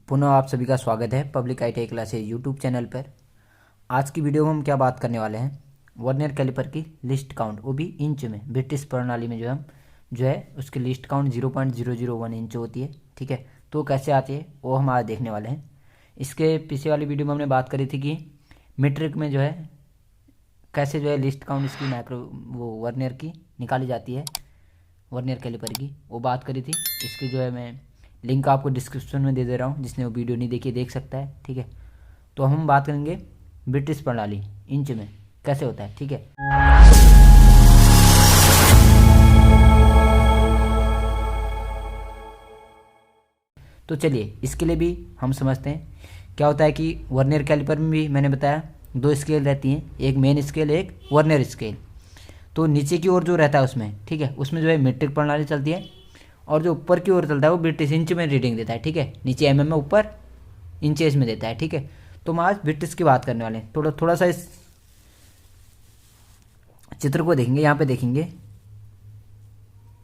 पुनः आप सभी का स्वागत है public ITI classes YouTube channel पर। आज की वीडियो में हम क्या बात करने वाले हैं, वर्नियर कैलिपर की लिस्ट काउंट, वो भी इंच में। ब्रिटिश प्रणाली में जो है उसकी लिस्ट काउंट 0.001 इंच होती है। ठीक है, तो कैसे आती है वो हम आज देखने वाले हैं। इसके पीछे वाली वीडियो में हमने बात करी थी कि मीट्रिक में जो है कैसे जो है लिस्ट काउंट इसकी माइक्रो वो वर्नियर की निकाली जाती है, वर्नियर कैलिपर की, वो बात करी थी। इसकी जो है मैं लिंक आपको डिस्क्रिप्शन में दे दे रहा हूँ, जिसने वो वीडियो नहीं देखी देख सकता है। ठीक है, तो हम बात करेंगे ब्रिटिश प्रणाली इंच में कैसे होता है। ठीक है, तो चलिए इसके लिए भी हम समझते हैं क्या होता है कि वर्नियर कैलिपर में भी मैंने बताया दो स्केल रहती हैं, एक मेन स्केल एक वर्नियर स्केल। तो नीचे की ओर जो रहता है उसमें, ठीक है, उसमें जो है मीट्रिक प्रणाली चलती है, और जो ऊपर की ओर चलता है वो ब्रिटिश इंच में रीडिंग देता है। ठीक है, नीचे में ऊपर इंचेस में देता है। ठीक है, तो हम आज ब्रिटिश की बात करने वाले हैं। थोड़ा सा इस चित्र को देखेंगे, यहाँ पे देखेंगे,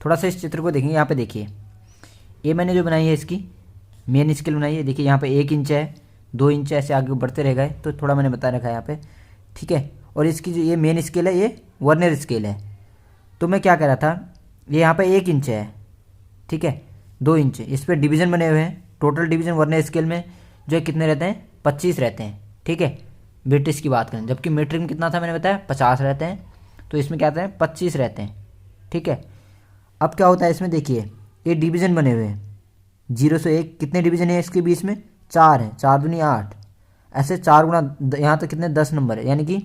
थोड़ा सा इस चित्र को देखेंगे। यहाँ पे देखिए, ये मैंने जो बनाई है इसकी मेन स्केल बनाई है। देखिए यहाँ पे 1 इंच है, 2 इंच ऐसे आगे बढ़ते रह गए, तो थोड़ा मैंने बता रखा है यहाँ पे। ठीक है, और इसकी जो ये मेन स्केल है ये वर्नियर स्केल है। तो मैं क्या कह रहा था, ये यहाँ पे 1 इंच है, ठीक है, 2 इंच, इस पर डिवीज़न बने हुए हैं। टोटल डिवीज़न वर्नियर स्केल में जो है कितने रहते हैं, 25 रहते हैं। ठीक है, ब्रिटिश की बात करें, जबकि मीट्रिक में कितना था मैंने बताया 50 रहते हैं, तो इसमें क्या रहते हैं 25 रहते हैं। ठीक है, अब क्या होता है इसमें, देखिए ये डिवीज़न बने हुए हैं 0 से 1, कितने डिवीज़न है इसके बीच में, 4 हैं, 4 दूनी 8, ऐसे 4 गुना यहाँ तक कितने 10 नंबर है, यानी कि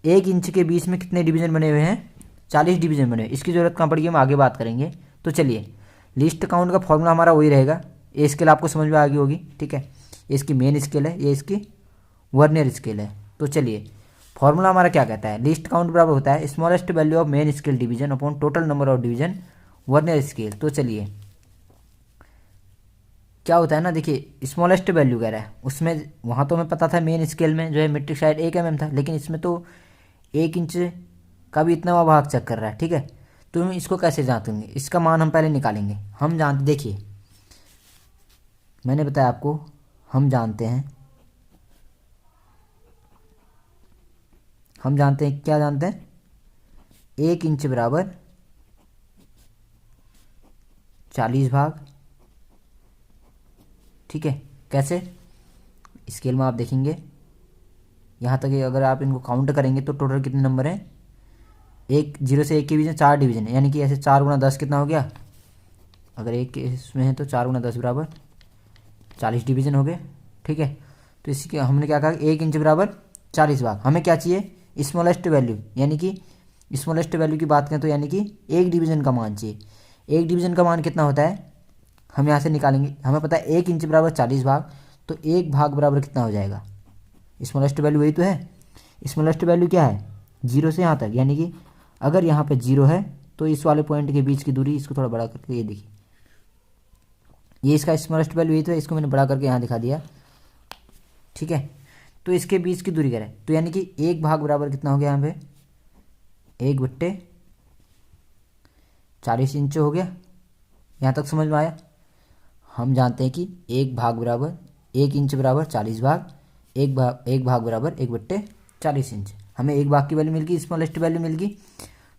1 इंच के बीच में कितने डिवीज़न बने हुए हैं, 40 डिवीज़न बने हुए। इसकी ज़रूरत कहाँ पड़ेगी, हम आगे बात करेंगे। तो चलिए, लिस्ट काउंट का फॉर्मूला हमारा वही रहेगा। ये स्केल आपको समझ में आ गई होगी। ठीक है, ये इसकी मेन स्केल है, ये इसकी वर्नियर स्केल है। तो चलिए, फॉर्मूला हमारा क्या कहता है, लिस्ट काउंट बराबर होता है smallest value of main scale division upon total number of division vernier scale. तो चलिए क्या होता है ना, देखिए स्मॉलेस्ट वैल्यू कह रहा है, उसमें वहाँ तो हमें पता था मेन स्केल में जो है मीट्रिक साइड 1 mm था, लेकिन इसमें तो 1 इंच का भी इतना भाग चेक कर रहा है। ठीक है, तो हम इसको कैसे जांचेंगे, इसका मान हम पहले निकालेंगे। हम जानते, देखिए मैंने बताया आपको, हम जानते हैं क्या जानते हैं, 1 इंच बराबर 40 भाग। ठीक है, कैसे, स्केल में आप देखेंगे यहाँ तक अगर आप इनको काउंट करेंगे तो टोटल कितने नंबर हैं, 0 से 1 के बीच में 4 डिवीजन है, यानी कि ऐसे 4 गुना 10 कितना हो गया, अगर 1 इसमें है तो 4 गुना 10 बराबर 40 डिवीजन हो गए। ठीक है, तो इसकी हमने क्या कहा, 1 इंच बराबर 40 भाग। हमें क्या चाहिए, स्मॉलेस्ट वैल्यू, यानी कि स्मॉलेस्ट वैल्यू की बात करें तो यानी कि 1 डिवीजन का मान चाहिए। 1 डिवीजन का मान कितना होता है, हम यहाँ से निकालेंगे। हमें पता है 1 इंच बराबर 40 भाग, तो 1 भाग बराबर कितना हो जाएगा, स्मॉलेस्ट वैल्यू वही तो है। स्मॉलेस्ट वैल्यू क्या है, 0 से यहाँ तक, यानी कि अगर यहाँ पे 0 है तो इस वाले पॉइंट के बीच की दूरी, इसको थोड़ा बड़ा करके, ये देखिए ये इसका स्मॉलेस्ट वैल्यू यही तो है, इसको मैंने बड़ा करके यहाँ दिखा दिया। ठीक है, तो इसके बीच की दूरी करें तो यानी कि 1 भाग बराबर कितना हो गया, यहाँ पे 1/40 इंच हो गया। यहाँ तक समझ में आया। हम जानते हैं कि 1 भाग बराबर 1 इंच बराबर 40 भाग, 1 भाग बराबर 1/40 इंच। हमें 1 भाग की वैल्यू मिल गई, स्मॉलेस्ट वैल्यू मिल गई।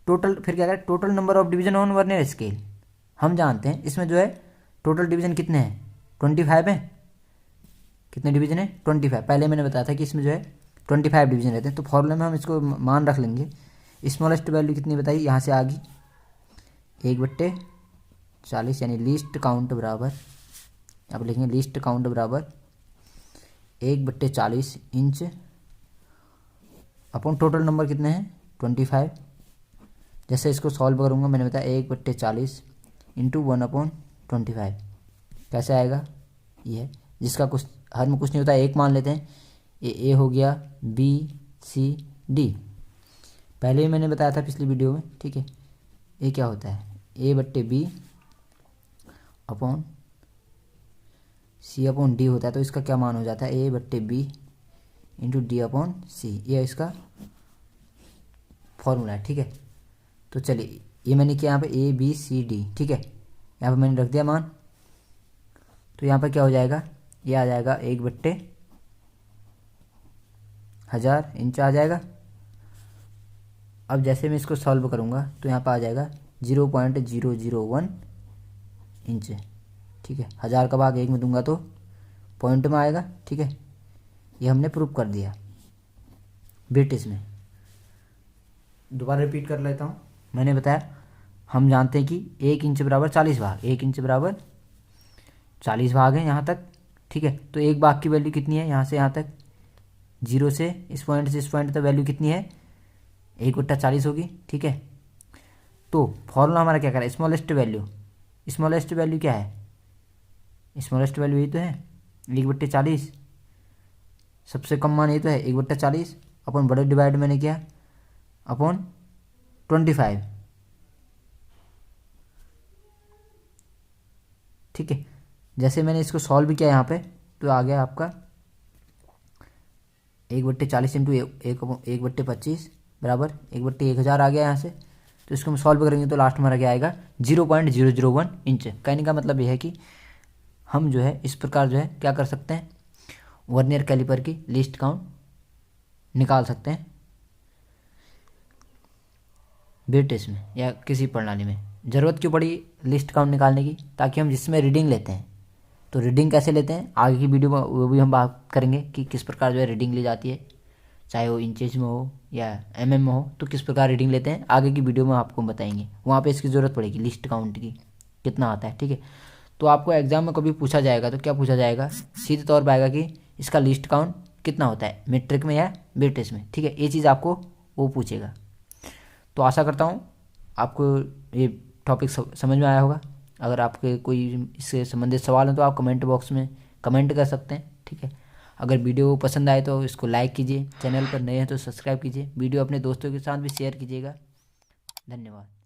टोटल फिर क्या करें, total number of division on vernier scale. हम जानते हैं इसमें जो है टोटल डिवीजन कितने हैं, 25 हैं। कितने डिवीजन है, 25। पहले मैंने बताया था कि इसमें जो है 25 डिवीजन रहते हैं, तो फॉर्मूला में हम इसको मान रख लेंगे। स्मॉलेस्ट वैल्यू कितनी बताई, यहाँ से आ गई 1/40, यानी लिस्ट काउंट बराबर, अब लिखेंगे लिस्ट काउंट बराबर 1/40 इंच अपॉन टोटल नंबर कितने हैं 25। जैसे इसको सॉल्व करूँगा, मैंने बताया 1/40 इंटू 1/25 कैसे आएगा, ये है जिसका कुछ हर में कुछ नहीं होता, एक मान लेते हैं। ये ए हो गया, बी सी डी, पहले ही मैंने बताया था पिछली वीडियो में। ठीक है, ये क्या होता है, A/B upon C upon D होता है, तो इसका क्या मान हो जाता है, A/B इंटू डी अपॉन सी, ये इसका फॉर्मूला है। ठीक है, तो चलिए ये मैंने किया यहाँ पे A B C D। ठीक है, यहाँ पे मैंने रख दिया मान, तो यहाँ पर क्या हो जाएगा, ये आ जाएगा 1/1000 इंच आ जाएगा। अब जैसे मैं इसको सॉल्व करूँगा तो यहाँ पर आ जाएगा 0.001 इंच। ठीक है, 1000 का भाग 1 में दूंगा तो पॉइंट में आएगा। ठीक है, ये हमने प्रूव कर दिया ब्रिटिश में। दोबारा रिपीट कर लेता हूँ। मैंने बताया हम जानते हैं कि 1 इंच बराबर 40 भाग, 1 इंच बराबर 40 भाग है यहाँ तक। ठीक है, तो एक भाग की वैल्यू कितनी है, यहाँ से यहाँ तक, 0 से इस पॉइंट तक वैल्यू कितनी है, 1/40 होगी। ठीक है, तो फॉर्मूला हमारा क्या करा, स्मॉलेस्ट वैल्यू। स्मॉलेस्ट वैल्यू क्या है, स्मॉलेस्ट वैल्यू यही तो है 1/40। सबसे कम मान ये तो है 1/40 अपन बड़े डिवाइड मैंने किया अपॉन 25। ठीक है, जैसे मैंने इसको सॉल्व किया यहाँ पे तो आ गया आपका 1/40 इंटू 1/25 बराबर 1/1000 आ गया यहाँ से। तो इसको हम सॉल्व करेंगे तो लास्ट हमारा क्या आएगा 0.001 इंच। कहने का मतलब यह है कि हम जो है इस प्रकार जो है क्या कर सकते हैं, वर्नियर कैलिपर की लीस्ट काउंट निकाल सकते हैं ब्रिटिश में या किसी प्रणाली में। ज़रूरत क्यों पड़ी लिस्ट काउंट निकालने की, ताकि हम जिसमें रीडिंग लेते हैं तो रीडिंग कैसे लेते हैं आगे की वीडियो में वो भी हम बात करेंगे कि किस प्रकार जो है रीडिंग ली जाती है, चाहे वो इंचेज में हो या mm में हो, तो किस प्रकार रीडिंग लेते हैं आगे की वीडियो में आपको बताएंगे। वहाँ पे इसकी ज़रूरत पड़ेगी लिस्ट काउंट की कितना आता है। ठीक है, तो आपको एग्जाम में कभी पूछा जाएगा तो क्या पूछा जाएगा, सीधे तौर पर आएगा कि इसका लिस्ट काउंट कितना होता है मीट्रिक में या ब्रिटिश में। ठीक है, ये चीज़ आपको वो पूछेगा। तो आशा करता हूँ आपको ये टॉपिक समझ में आया होगा। अगर आपके कोई इससे संबंधित सवाल हो तो आप कमेंट बॉक्स में कमेंट कर सकते हैं। ठीक है, अगर वीडियो पसंद आए तो इसको लाइक कीजिए, चैनल पर नए हैं तो सब्सक्राइब कीजिए, वीडियो अपने दोस्तों के साथ भी शेयर कीजिएगा। धन्यवाद।